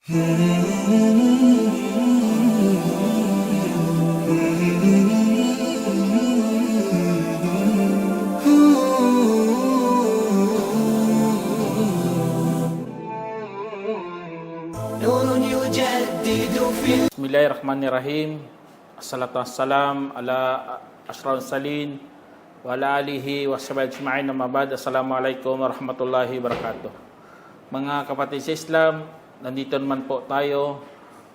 Bismillahirrahmanirrahim. Assalatu wassalam ala ashrafil salin wa ala alihi wa sahbihi ajma'in, amma ba'd. Assalamualaikum warahmatullahi wabarakatuh. Mga kapatid sa Islam, nandito naman po tayo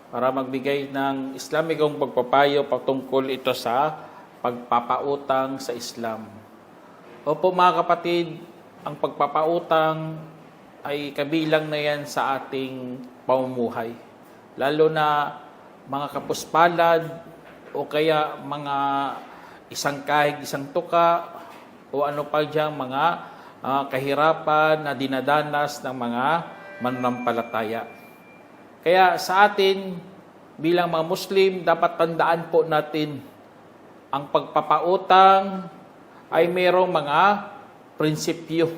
para magbigay ng Islamikong pagpapayo patungkol ito sa pagpapautang sa Islam. Opo mga kapatid, ang pagpapautang ay kabilang na yan sa ating pamumuhay. Lalo na mga kapuspalad o kaya mga isang kahig, isang tuka o ano pa diyang mga kahirapan na dinadanas ng mga mananampalataya. Kaya sa atin bilang mga Muslim, dapat tandaan po natin ang pagpapautang ay mayroong mga prinsipyo.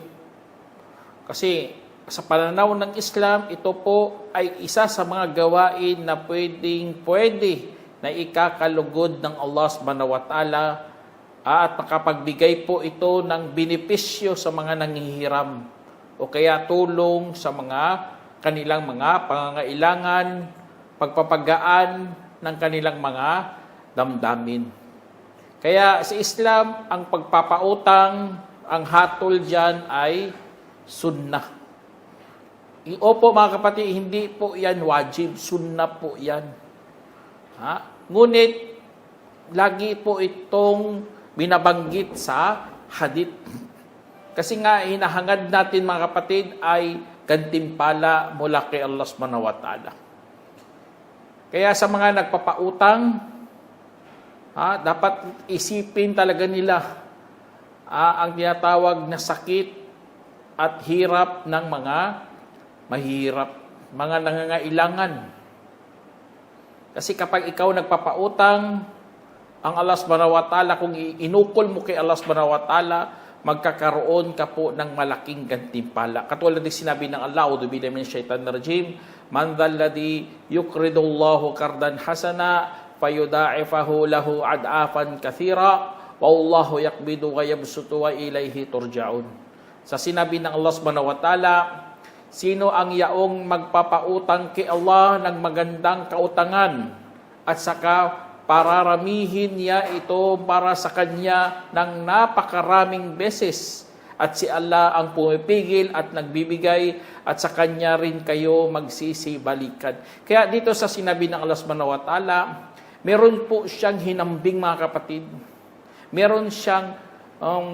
Kasi sa pananaw ng Islam, ito po ay isa sa mga gawain na pwede na ikakalugod ng Allah subhanahu wa ta'ala at makapagbigay po ito ng benepisyo sa mga nangihiram o kaya tulong sa mga kanilang mga pangangailangan, pagpapagaan ng kanilang mga damdamin. Kaya sa Islam, ang pagpapautang, ang hatol dyan ay sunnah. Opo mga kapatid, hindi po yan wajib, sunnah po yan. Ngunit, lagi po itong binabanggit sa hadith. Kasi nga, hinahangad natin mga kapatid ay gantimpala mula kay Allah subhanahu wa ta'ala. Kaya sa mga nagpapautang, dapat isipin talaga nila ang tinatawag na sakit at hirap ng mga mahirap, mga nangangailangan. Kasi kapag ikaw nagpapautang, ang Allah subhanahu wa ta'ala, kung inukol mo kay Allah subhanahu wa ta'ala, magkakaroon ka po ng malaking gantimpala. Katulad ng sinabi ng Allah, a'udhu billahi minash shaitanir rajim, man dhal ladhi yuqridullahu qardan hasana fayudha'ifahu lahu ad'afan katsira wallahu yaqbidu wa yabsutu wa ilayhi turja'un. Sa sinabi ng Allah subhanahu wa ta'ala, sino ang yaong magpapautang kay Allah ng magandang kautangan at saka pararamihin niya ito para sa kanya ng napakaraming beses at si Allah ang pumipigil at nagbibigay at sa kanya rin kayo magsisibalikan. Kaya dito sa sinabi ng Allah subhanahu wa ta'ala, meron po siyang hinambing mga kapatid. Meron siyang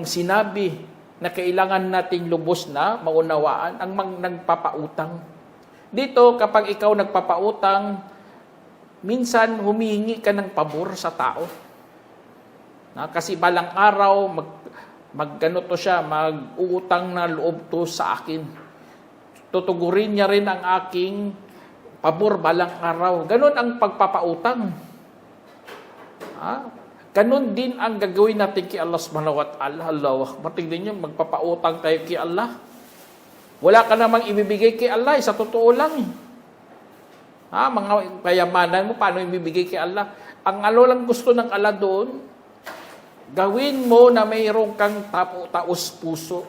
sinabi na kailangan nating lubos na maunawaan ang nagpapautang. Dito, kapag ikaw nagpapautang, minsan humihingi ka ng pabor sa tao. Kasi balang araw, mag-uutang na loob to sa akin. Tutugurin niya rin ang aking pabor balang araw. Ganon ang pagpapautang. Ganon din ang gagawin natin kay Allah subhanahu wa ta'ala. Allah, matignan nyo, magpapautang tayo kay Allah. Wala ka namang ibibigay kay Allah, sa totoo lang. Mga kayamanan mo, paano ibibigay kay Allah? Ang lang gusto ng Allah doon, gawin mo na mayroong kang taos puso.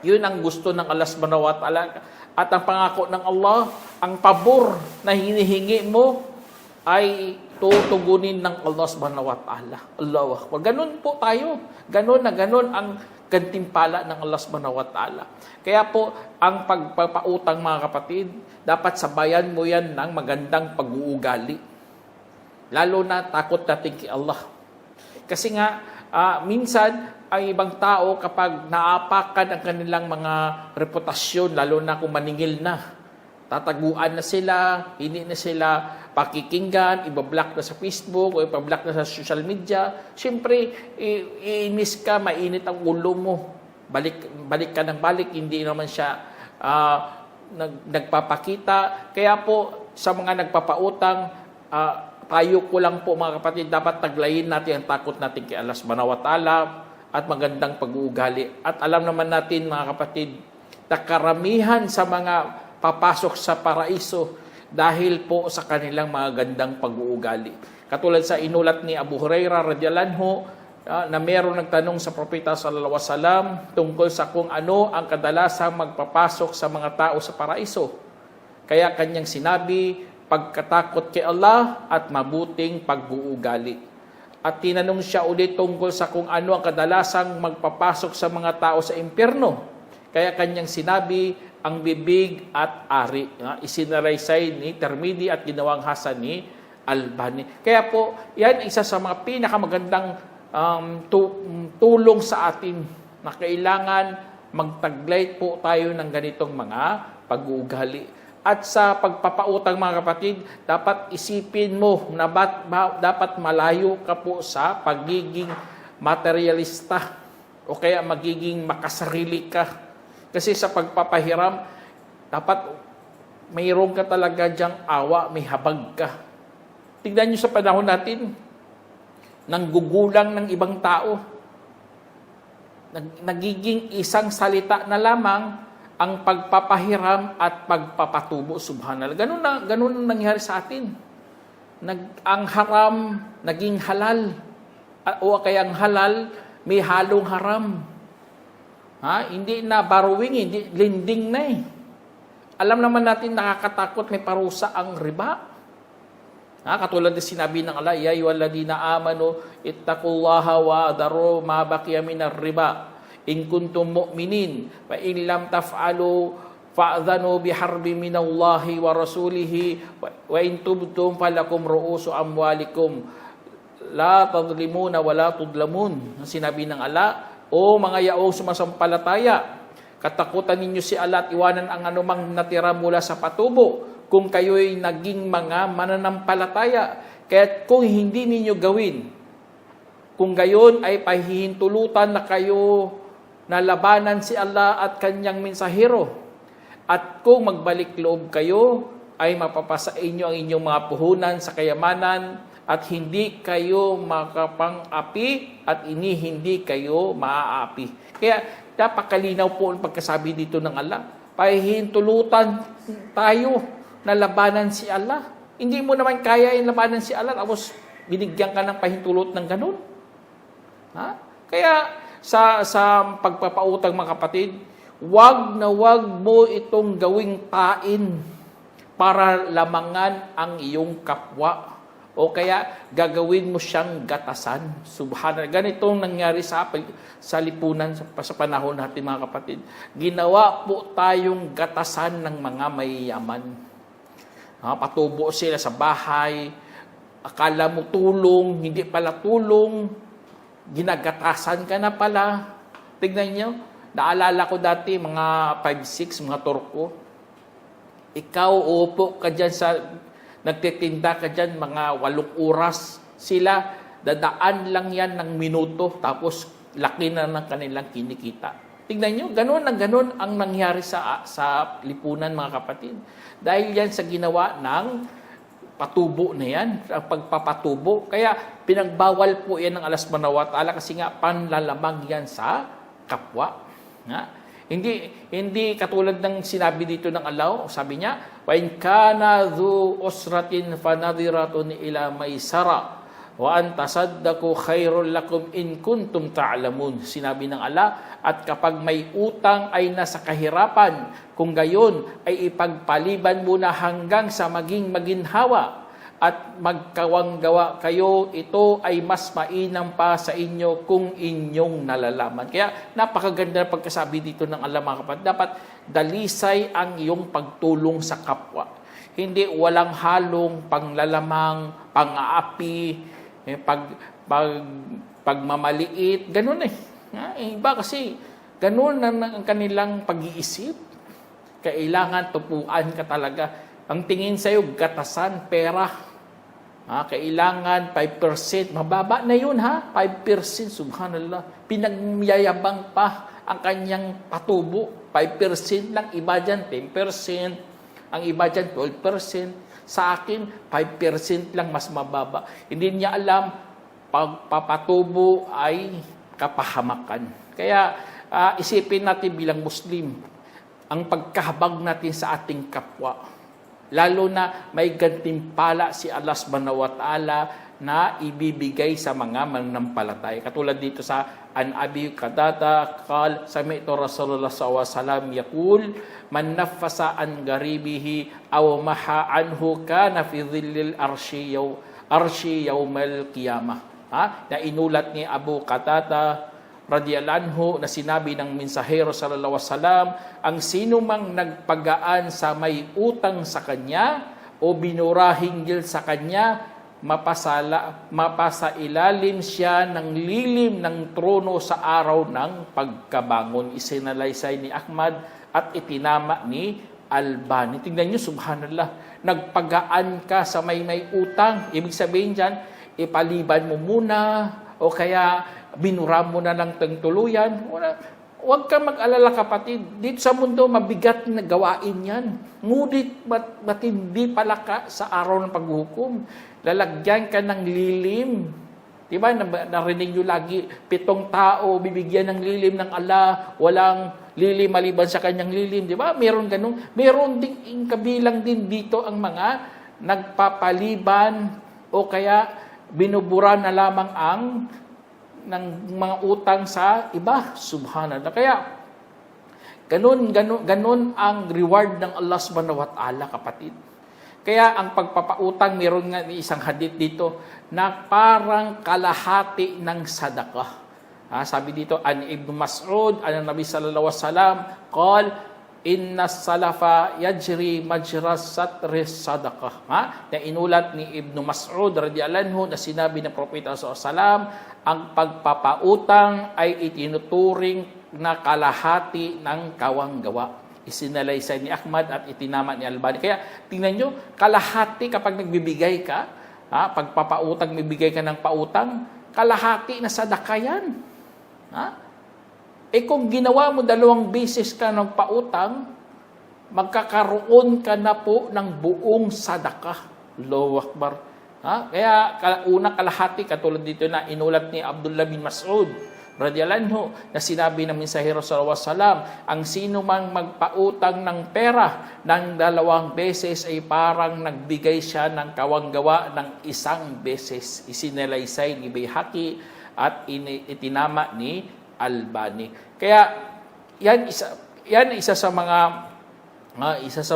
Yun ang gusto ng Allah subhanahu wa ta'ala. At ang pangako ng Allah, ang pabor na hinihingi mo ay tutugunin ng Allah subhanahu wa ta'ala. Allahu Akbar. Ganun po tayo. Ganun ang gantimpala ng Allah subhanahu wa ta'ala. Kaya po, ang pagpapautang mga kapatid, dapat sabayan mo yan ng magandang pag-uugali. Lalo na takot natin kay Allah. Kasi nga, minsan, ang ibang tao kapag naapakan ang kanilang mga reputasyon, lalo na kung maningil na, tataguan na sila, hindi na sila pakikinggan, ibablock na sa Facebook o ibablock na sa social media. Siyempre, iinis ka, mainit ang ulo mo. Balik ka ng balik, hindi naman siya nagpapakita. Kaya po, sa mga nagpapautang, tayo ko lang po mga kapatid, dapat taglayin natin ang takot natin kay Allah subhanahu wa ta'ala at magandang pag-uugali. At alam naman natin mga kapatid, na karamihan sa mga papasok sa paraiso dahil po sa kanilang mga gandang pag-uugali. Katulad sa inulat ni Abu Hurairah radhiyallahu anhu, na mayroong nagtanong sa Propeta sallallahu alaihi wasallam tungkol sa kung ano ang kadalasang magpapasok sa mga tao sa paraiso. Kaya kanyang sinabi, pagkatakot kay Allah at mabuting pag-uugali. At tinanong siya ulit tungkol sa kung ano ang kadalasang magpapasok sa mga tao sa impyerno. Kaya kanyang sinabi, ang bibig at ari. Isinaraysay ni Tirmidhi at ginawang hasan ni Albani. Kaya po, yan isa sa mga pinakamagandang tulong sa atin na kailangan magtaglay po tayo ng ganitong mga pag-uugali. At sa pagpapautang, mga kapatid, dapat isipin mo na dapat malayo ka po sa pagiging materialista o kaya magiging makasarili ka. Kasi sa pagpapahiram, dapat mayroon ka talaga diyang awa, may habag ka. Tignan nyo sa panahon natin, nanggugulang ng ibang tao. Nagiging isang salita na lamang ang pagpapahiram at pagpapatubo, subhanallah. Ganun ang nangyari sa atin. Ang haram naging halal. O kaya ang halal may halong haram. Hindi na borrowing, hindi lending na eh. Alam naman natin nakakatakot, may parusa ang riba. Katulad ng sinabi ng Allah, ya ayyuhalladhina amanu ittaqullaha wa daru ma baqiya minar riba in kuntum mu'minin fa in lam taf'alu fa'dhanu biharbin minallahi wa rasulihi wa in tubtum falakum ru'usu amwalikum la tadlimuna wa la tudlamun. Sinabi ng Allah, o mga yaong sumasampalataya, katakutan ninyo si Allah at iwanan ang anumang natira mula sa patubo kung kayo'y naging mga mananampalataya. Kaya't kung hindi ninyo gawin, kung gayon ay pahihintulutan na kayo na labanan si Allah at kanyang mensahero. At kung magbalik loob kayo, ay mapapasa inyo ang inyong mga puhunan sa kayamanan at hindi kayo makapang-api at hindi kayo maaapi. Kaya napakalinaw po ang pagkasabi dito ng Allah. Pahihintulutan tayo na labanan si Allah. Hindi mo naman kaya yung labanan si Allah, tapos binigyan ka ng pahintulot ng ganun. Kaya sa pagpapautang, mga kapatid, wag mo itong gawing tain para lamangan ang iyong kapwa. O kaya gagawin mo siyang gatasan. Subhanallah. Ganitong nangyari sa lipunan sa panahon natin, mga kapatid. Ginawa po tayong gatasan ng mga mayayaman. Patubo sila sa bahay. Akala mo tulong, hindi pala tulong. Ginagatasan ka na pala. Tignan nyo. Naalala ko dati, mga 5'6", mga Turko. Ikaw, upo ka dyan nagtitinda ka dyan, mga 8 oras. Sila, dadaan lang yan ng minuto, tapos laki na ng kanilang kinikita. Tignan nyo, ganun ang nangyari sa lipunan, mga kapatid. Dahil yan sa ginawa ng patubo na yan, ang pagpapatubo. Kaya pinagbawal po yan ng Allah subhanahu wa ta'ala kasi nga panlalamang yan sa kapwa. Hindi katulad ng sinabi dito ng Allah, sabi niya, wa in kana dhu usratin fanadhiratun ila maisara wa an tasaddaqu khairul lakum in kuntum ta'lamun. Sinabi ng Allah, at kapag may utang ay nasa kahirapan, kung gayon ay ipagpaliban muna hanggang sa maging maginhawa at magkawanggawa kayo, ito ay mas mainam pa sa inyo kung inyong nalalaman. Kaya napakaganda na pagkasabi dito ng Allah, mga kapatid. Dapat dalisay ang iyong pagtulong sa kapwa. Hindi walang halong panglalamang, pang-aapi, pagmamaliit, ganun eh. Iba kasi, ganun ang kanilang pag-iisip. Kailangan tupuan ka talaga. Ang tingin sa'yo, gatasan, pera. Kailangan 5%. Mababa na yun, 5%. Subhanallah. Pinagyayabang pa ang kanyang patubo. 5% lang. Iba dyan, 10%. Ang iba dyan, 12%. Sa akin, 5% lang, mas mababa. Hindi niya alam, pagpapatubo ay kapahamakan. Kaya isipin natin bilang Muslim, ang pagkahabag natin sa ating kapwa. Lalo na may gantimpala si Allah subhanahu wa ta'ala na ibibigay sa mga mananampalataya. Katulad dito sa An Abi Qatadah qal sami'tu Rasulullah sallallahu alaihi wasallam yaqul man naffasa an garibihi aw maha anhu kana fi dhillil arshi yawmal qiyamah. Na inulat ni Abu Qatadah radhiyallahu anhu na sinabi ng mensahero sallallahu alaihi wasallam, ang sino mang nagpagaan sa may utang sa kanya o binurahinggil sa kanya, mapasailalim siya ng lilim ng trono sa araw ng pagkabangon. Isinalaysay ni Ahmad at itinama ni Albani. Tingnan niyo, subhanallah, nagpagaan ka sa may utang. Ibig sabihin dyan, ipaliban mo muna o kaya binura mo na lang tuluyan. Huwag kang mag-alala, kapatid. Dito sa mundo, mabigat na gawain yan. Ngunit matindi pala ka sa araw ng paghukom. Lalagyan ka ng lilim. Diba? Narinig nyo lagi, 7 tao bibigyan ng lilim ng Allah. Walang lilim maliban sa kanyang lilim. Diba? Meron ganun. Meron ding kabilang din dito ang mga nagpapaliban o kaya binubura na lamang ng mga utang sa iba. Subhanallah. Kaya, ganun ang reward ng Allah subhanahu wa ta'ala, kapatid. Kaya ang pagpapautang, meron nga isang hadith dito na parang kalahati ng sadaqah. Sabi dito, an Ibn Mas'ud, an Nabi sallallahu alaihi wasallam, qal, inna salafa yajri majras satris sadaqah. Na inulat ni Ibn Mas'ud radhiyallahu anhu na sinabi ng Propeta sallallahu alaihi wasallam, ang pagpapautang ay itinuturing na kalahati ng kawanggawa. Isinalaysay ni Ahmad at itinama ni Albani. Kaya tingnan nyo, kalahati kapag nagbibigay ka, pagpapautang, bibigay ka ng pautang, kalahati na sadaka yan. Kung ginawa mo 2 beses ka ng pautang, magkakaroon ka na po ng buong sadaka. Allahu Akbar. Kaya unang kalahati, katulad dito na inulat ni Abdullah bin Mas'ud radhiyallahu anhu na sinabi ng mensahero sallallahu alaihi wasallam, ang sino mang magpautang ng pera ng 2 beses ay parang nagbigay siya ng kawanggawa ng 1 beses. Isinalaysay ni Bayhaqi at itinama ni Albani. Kaya yan isa sa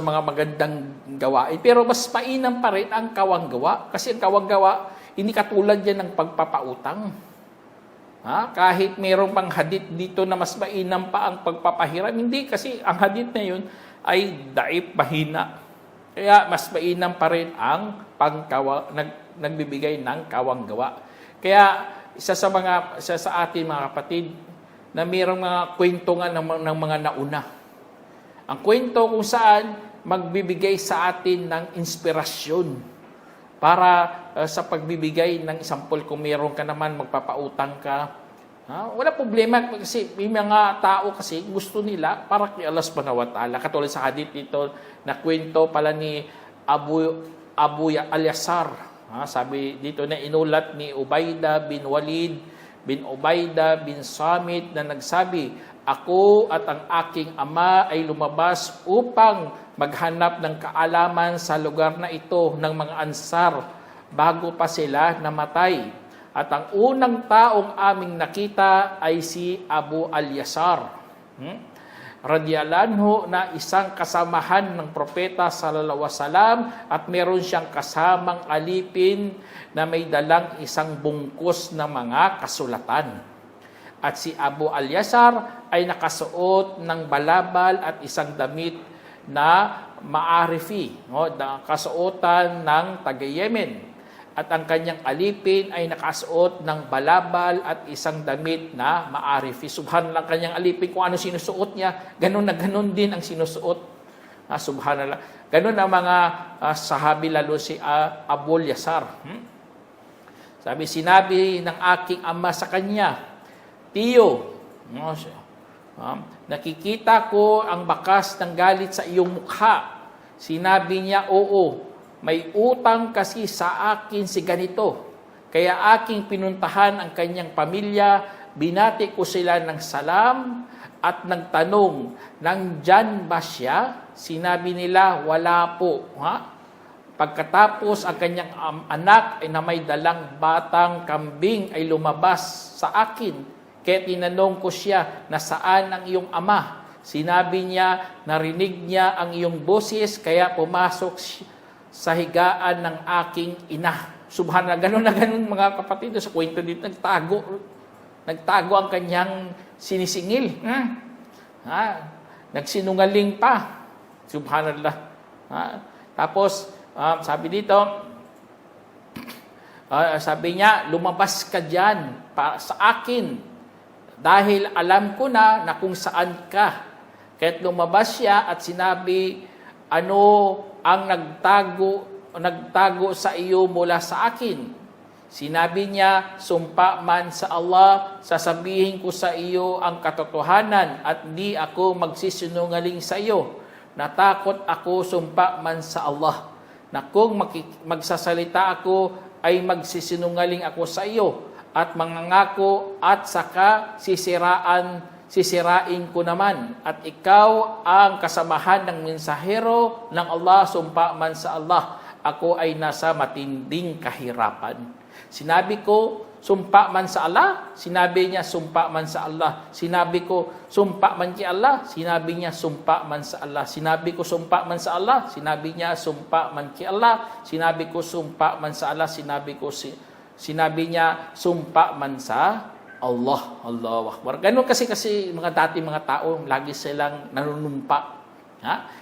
mga magandang gawain. Pero mas mainam pa rin ang kawanggawa. Kasi ang kawanggawa, hindi katulad yan ng pagpapautang. Kahit mayroong pang hadith dito na mas mainam pa ang pagpapahiram, hindi, kasi ang hadith na yun ay daif, mahina. Kaya mas mainam pa rin ang nagbibigay ng kawanggawa. Kaya isa sa atin mga kapatid, na mayroong mga kwento nga ng mga nauna. Ang kwento kung saan magbibigay sa atin ng inspirasyon para sa pagbibigay ng example. Kung mayroon ka naman, magpapautang ka, wala problema, kasi may mga tao kasi gusto nila para kay Allah subhanahu wa ta'ala. Katulad sa hadith dito na kwento pala ni Abu al-Yasar. Sabi dito na inulat ni Ubaydah bin Walid bin Ubaydah bin Samit na nagsabi, ako at ang aking ama ay lumabas upang maghanap ng kaalaman sa lugar na ito ng mga Ansar bago pa sila namatay. At ang unang taong aming nakita ay si Abu al-Yasar. Radhiyallahu anhu na isang kasamahan ng propeta sallallahu alaihi wasallam at meron siyang kasamang alipin na may dalang isang bungkus na mga kasulatan. At si Abu al-Yasar ay nakasuot ng balabal at isang damit na maarifi, kasuotan ng taga-Yemen. At ang kanyang alipin ay nakasuot ng balabal at isang damit na maarifi. Subhanallah, kanyang alipin, kung ano sinusuot niya, ganun na ganun din ang sinusuot. Subhanallah. Ganun ang mga sahabi, lalo si Abu al-Yasar. Sinabi ng aking ama sa kanya, Tiyo, nakikita ko ang bakas ng galit sa iyong mukha. Sinabi niya, oo, may utang kasi sa akin si ganito. Kaya aking pinuntahan ang kanyang pamilya, binati ko sila ng salam, at nagtanong, nandyan ba siya? Sinabi nila, wala po. Pagkatapos, ang kanyang anak ay na may dalang batang kambing ay lumabas sa akin. Kaya tinanong ko siya, nasaan ang iyong ama? Sinabi niya, narinig niya ang iyong boses, kaya pumasok sa higaan ng aking ina. Subhanallah, ganun na ganun mga kapatid. Sa kwento dito, nagtago ang kanyang sinisingil. Nagsinungaling pa. Subhanallah. Tapos, sabi dito, sabi niya, lumabas ka dyan sa akin dahil alam ko na kung saan ka. Kaya't lumabas siya at sinabi, ano ang nagtago sa iyo mula sa akin? Sinabi niya, sumpa man sa Allah, sasabihin ko sa iyo ang katotohanan at di ako magsisinungaling sa iyo. Natakot ako sumpa man sa Allah, na kung magsasalita ako ay magsisinungaling ako sa iyo at mangangako at saka sisirain ko naman. At ikaw ang kasamahan ng mensahero ng Allah, sumpa man sa Allah, ako ay nasa matinding kahirapan. Sinabi ko, sumpa man sa Allah. Sinabi niya, sumpa man sa Allah. Sinabi ko, sumpa man kay Allah. Sinabi niya, sumpa man sa Allah. Sinabi ko, sumpa man sa Allah. Sinabi niya, sumpa man kay Allah. Sinabi ko, sumpa man sa Allah. Sinabi niya, sumpa man sa Allah. Allahu Akbar. Ganun kasi mga dati mga tao, lagi silang nanunumpa.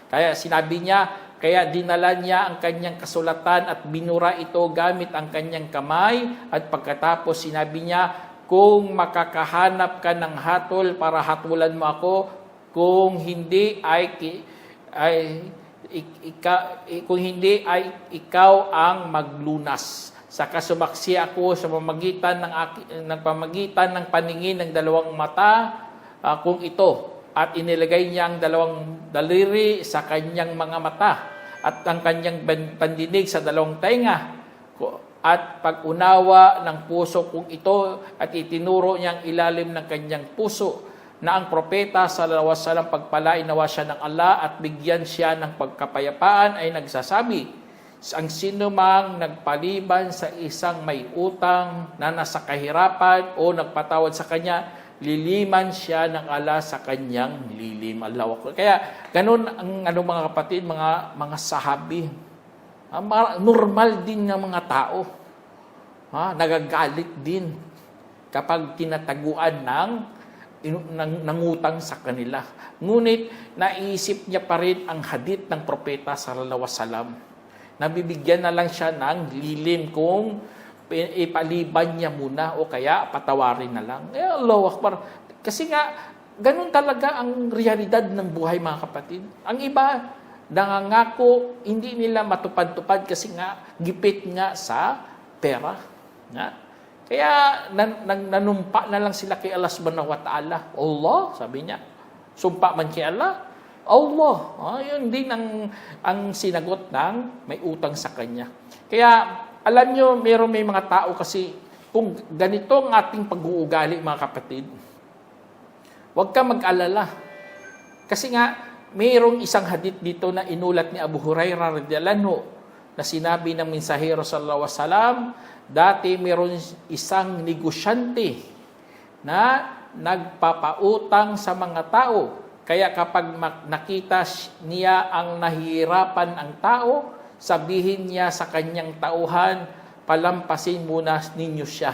Kaya sinabi niya, kaya dinala niya ang kanyang kasulatan at binura ito gamit ang kanyang kamay. At pagkatapos sinabi niya, kung makakahanap ka ng hatol para hatulan mo ako, kung hindi ay ikaw ang maglunas. Saka sumaksi ako sa pamagitan ng paningin ng dalawang mata kung ito. At inilagay niya ang dalawang daliri sa kanyang mga mata at ang kanyang pandinig sa dalawang tainga. At pag-unawa ng puso kung ito at itinuro niya ang ilalim ng kanyang puso na ang propeta sallallahu alaihi wasallam pagpalain nawa siya ng Allah at bigyan siya ng pagkapayapaan ay nagsasabi, ang sino mang nagpaliban sa isang may utang na nasa kahirapan o nagpatawad sa kanya, liliman siya ng Allah sa kanyang lilim. Allahu Akbar. Kaya ganun ang mga kapatid, mga sahabi. Normal din ng mga tao. Nagagalit din kapag tinataguan ng nangutang sa kanila. Ngunit naisip niya pa rin ang hadith ng propeta sallallahu alaihi wasallam. Nabibigyan na lang siya ng lilim kung ipaliban niya muna o kaya patawarin na lang. Allahu Akbar. Kasi nga, ganun talaga ang realidad ng buhay mga kapatid. Ang iba, nangangako, hindi nila matupad-tupad kasi nga, gipit nga sa pera. Kaya, nanumpa na lang sila kay Allah subhanahu wa ta'ala. Allah, sabi niya. Sumpa man kay Allah. Allah. Yun din ang sinagot ng may utang sa kanya. Kaya, alam nyo, may mga tao kasi, kung ganito ang ating pag-uugali, mga kapatid, huwag ka mag-alala. Kasi nga, mayroong isang hadith dito na inulat ni Abu Hurairah radhiyallahu anhu na sinabi ng mensahero sallallahu alaihi wasallam, dati mayroong isang negosyante na nagpapautang sa mga tao. Kaya kapag nakita niya ang nahihirapan ang tao, sabihin niya sa kanyang tauhan, palampasin muna ninyo siya.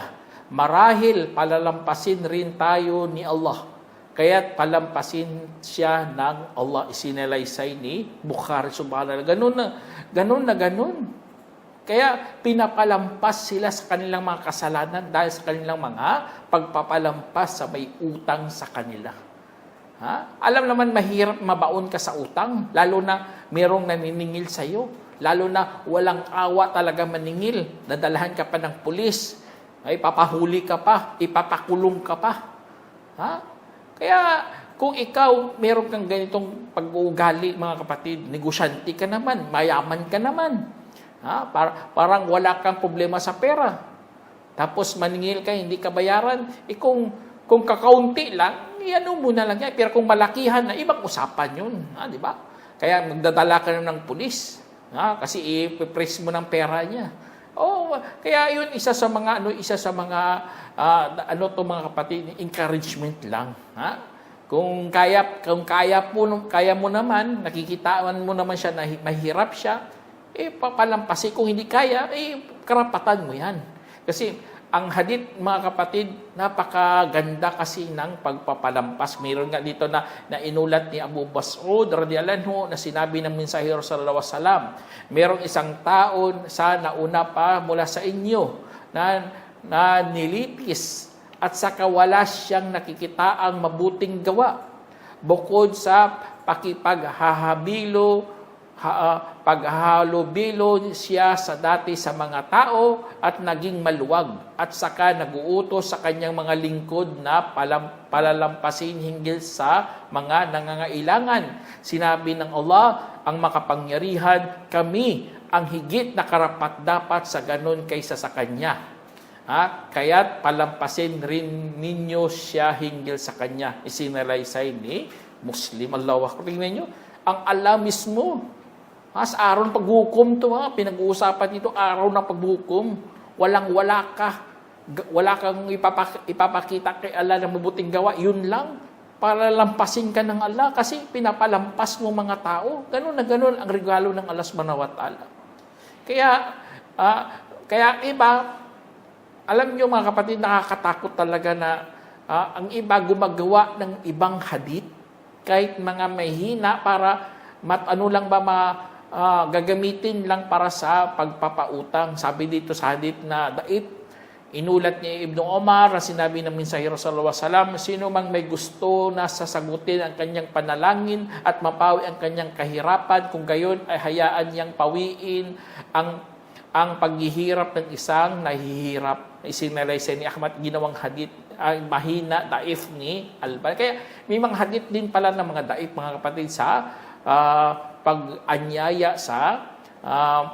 Marahil palalampasin rin tayo ni Allah. Kaya't palampasin siya ng Allah. Isinalaysay ni Bukhari subhanallah. Ganun na ganun. Kaya pinapalampas sila sa kanilang mga kasalanan dahil sa kanilang mga pagpapalampas sa may utang sa kanila. Alam naman mahirap mabaon ka sa utang, lalo na mayroong naniningil sa iyo. Lalo na walang awa talaga maningil. Nadalahan ka pa ng pulis. Ay, papahuli ka pa. Ipapakulong ka pa. Kaya, kung ikaw, meron kang ganitong pag-uugali, mga kapatid, negosyante ka naman, mayaman ka naman. Parang wala kang problema sa pera. Tapos maningil ka, hindi ka bayaran. Kung kakaunti lang, iano mo na lang yan. Pero kung malakihan na, ibang usapan yun. Di ba? Kaya magdadala ka na ng pulis. Kasi i-press mo ng pera niya. Kaya yun isa sa mga mga kapatid, encouragement lang. Kung kaya mo naman, nakikitaan mo naman siya na mahirap siya, papalampasin. Kung hindi kaya, karapatan mo yan. Kasi ang hadith, mga kapatid, napakaganda kasi ng pagpapalampas. Mayroon nga dito na inulat ni Abu Mas'ud radhiyallahu anhu na sinabi ng mensahero sallallahu alaihi wasallam, mayroong isang taon sa nauna pa mula sa inyo na nilitis at saka wala siyang nakikitaang mabuting gawa bukod sa paghahalubilo siya sa dati sa mga tao at naging maluwag at saka naguutos sa kanyang mga lingkod na palalampasin hinggil sa mga nangangailangan. Sinabi ng Allah, ang makapangyarihan, kami ang higit na karapat-dapat sa ganun kaysa sa kanya. Kaya't palampasin rin ninyo siya hinggil sa kanya. Isinalaysay ni Muslim. Allahu Akbar. Tingnan nyo, ang Allah mismo. Sa araw ng paghukom to, pinag-uusapan nito, araw ng paghukom. Walang-wala ka. Wala kang ipapakita kay Allah na mabuting gawa. Yun lang. Para lampasin ka ng Allah kasi pinapalampas mo mga tao. Ganun na ganun ang regalo ng Allah subhanahu wa ta'ala. Kaya iba, alam nyo mga kapatid, nakakatakot talaga na ang iba gumagawa ng ibang hadith kahit mga mahina para gagamitin lang para sa pagpapautang. Sabi dito sa hadith na daif, inulat ni Ibn Omar na sinabi ng mensahero sallallahu alaihi wasallam, sino mang may gusto na sasagutin ang kanyang panalangin at mapawi ang kanyang kahirapan, kung gayon ay hayaan niyang pawiin ang paghihirap ng isang nahihirap. Isinalaysay ni Ahmad, ginawang hadith ay mahina, daif ni Alban. Kaya may mga hadith din pala ng mga daif, mga kapatid, sa pag-anyaya sa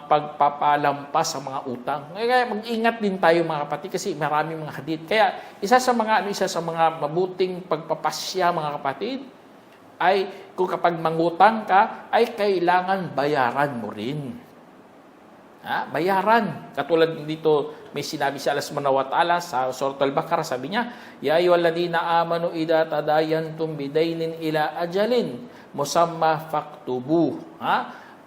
pagpapalampas sa mga utang. Kaya mag-ingat din tayo mga kapatid kasi maraming mga hadith. Kaya isa sa mga mabuting pagpapasya mga kapatid ay kung kapag mangutang ka ay kailangan bayaran mo rin. Bayaran. Katulad dito may sinabi si Allah subhanahu wa ta'ala sa Surah Al-Baqarah, sabi niya, ya ayyuhalladhina amanu idza tadayantum bidaynin ila ajalin musamma faktubu.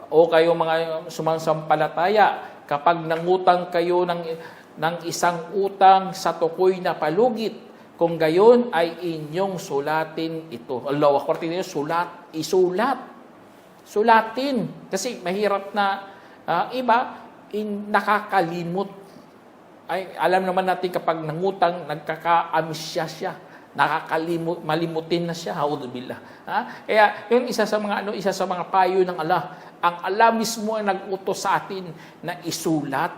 O kayo mga sumasampalataya, kapag nangutang kayo ng isang utang sa tukoy na palugit, kung gayon ay inyong sulatin ito. Allahu Akbar, tingnan niyo, isulat. Sulatin. Kasi mahirap na iba, nakakalimot. Ay, alam naman natin kapag nangutang, nagkaka-amnesia siya. Malimutin na siya. Haudubillah. Kaya, yun isa sa mga payo ng Allah. Ang Allah mismo ang nag-utos sa atin na isulat.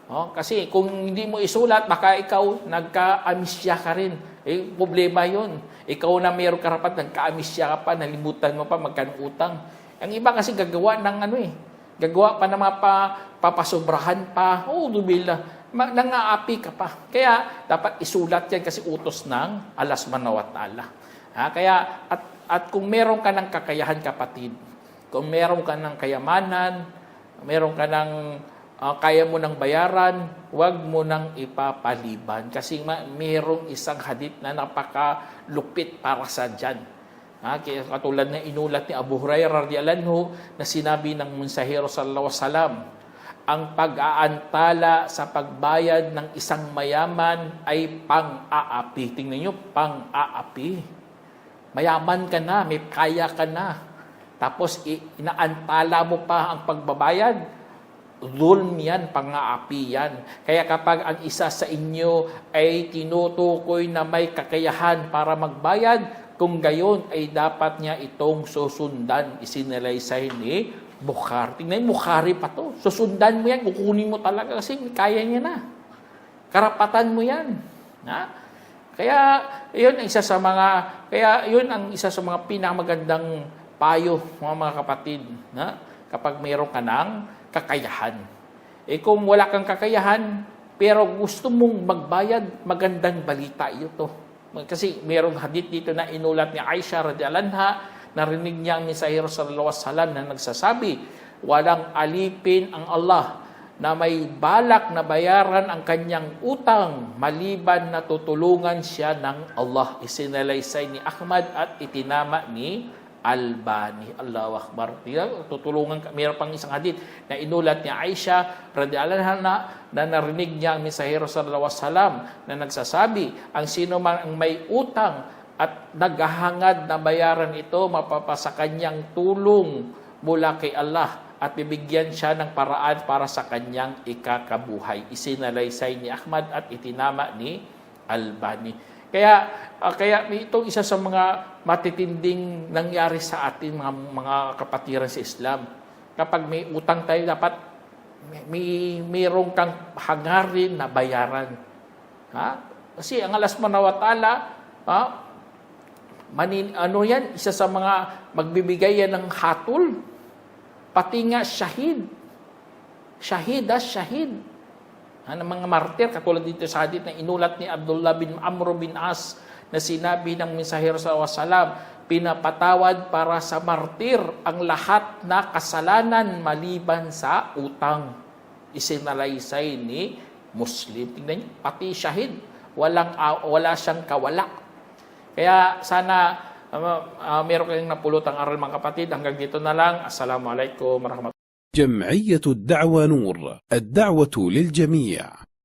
Kasi kung hindi mo isulat, baka ikaw nagka-amnesia ka rin. Problema yun. Ikaw na mayroong karapat, nagka-amnesia ka pa, nalimutan mo pa, magkano utang. Ang iba kasi gagawa ng gagawa pa ng mga papasobrahan pa. Haudubillah. Nangaapi ka pa. Kaya dapat isulat yan kasi utos ng Allah subhanahu wa ta'ala. Kaya at kung meron ka ng kakayahan kapatid, kung meron ka ng kayamanan, meron ka ng kaya mo ng bayaran, huwag mo nang ipapaliban. Kasi merong isang hadith na napakalupit para sa dyan. Katulad na inulat ni Abu Hurairah radhiyallahu anhu na sinabi ng mensahero sallallahu alaihi wasallam, ang pag-aantala sa pagbayad ng isang mayaman ay pang-aapi. Tingnan nyo, pang-aapi. Mayaman ka na, may kaya ka na. Tapos inaantala mo pa ang pagbabayad, zulm yan, pang-aapi yan. Kaya kapag ang isa sa inyo ay tinutukoy na may kakayahan para magbayad, kung gayon ay dapat niya itong susundan. Isinalaysay ni Bukhari. Tingnan mo, Bukhari pa to. Susundan mo yan, kukunin mo talaga kasi kaya niya na. Karapatan mo yan. Kaya yun ang isa sa mga pinakamagandang payo, mga kapatid, kapag mayroon ka ng kakayahan. Kung wala kang kakayahan, pero gusto mong magbayad, magandang balita ito. Kasi mayroong hadith dito na inulat ni Aisha radhiyallahu anha, narinig niya ang mensahero sallallahu alaihi wasallam na nagsasabi, walang alipin ang Allah na may balak na bayaran ang kanyang utang maliban na tutulungan siya ng Allah. Isinalaysay ni Ahmad at itinama ni Albani. Allahu Akbar. Tutulungan ka. Mayroon pang isang hadith na inulat ni Aisha radhiyallahu anha na narinig niya ang mensahero sallallahu alaihi wasallam na nagsasabi, ang sino man ang may utang at naghahangad na bayaran ito, mapapasa kanyang tulong mula kay Allah at bibigyan siya ng paraan para sa kanyang ikakabuhay. Isinalaysay ni Ahmad at itinama ni Albani. Kaya itong isa sa mga matitinding nangyari sa atin mga kapatiran sa Islam. Kapag may utang tayo, dapat mayroong kang hangarin na bayaran. Ha? Kasi ang Allah subhanahu wa ta'ala, isa sa mga magbibigay yan ng hatol. Pati nga shahid. Shahid. Ang mga martir, katulad dito sa hadith na inulat ni Abdullah bin Amr bin As na sinabi ng mensahero sallallahu alaihi wasallam, pinapatawad para sa martir ang lahat na kasalanan maliban sa utang. Isinalaysay ni Muslim. Tingnan niyo, pati shahid, wala siyang kawala. Kaya sana meron kayong napulutang aral mga kapatid. Hanggang dito na lang. Assalamualaikum warahmatullahi wabarakatuh. جمعية الدعوة نور، الدعوة للجميع.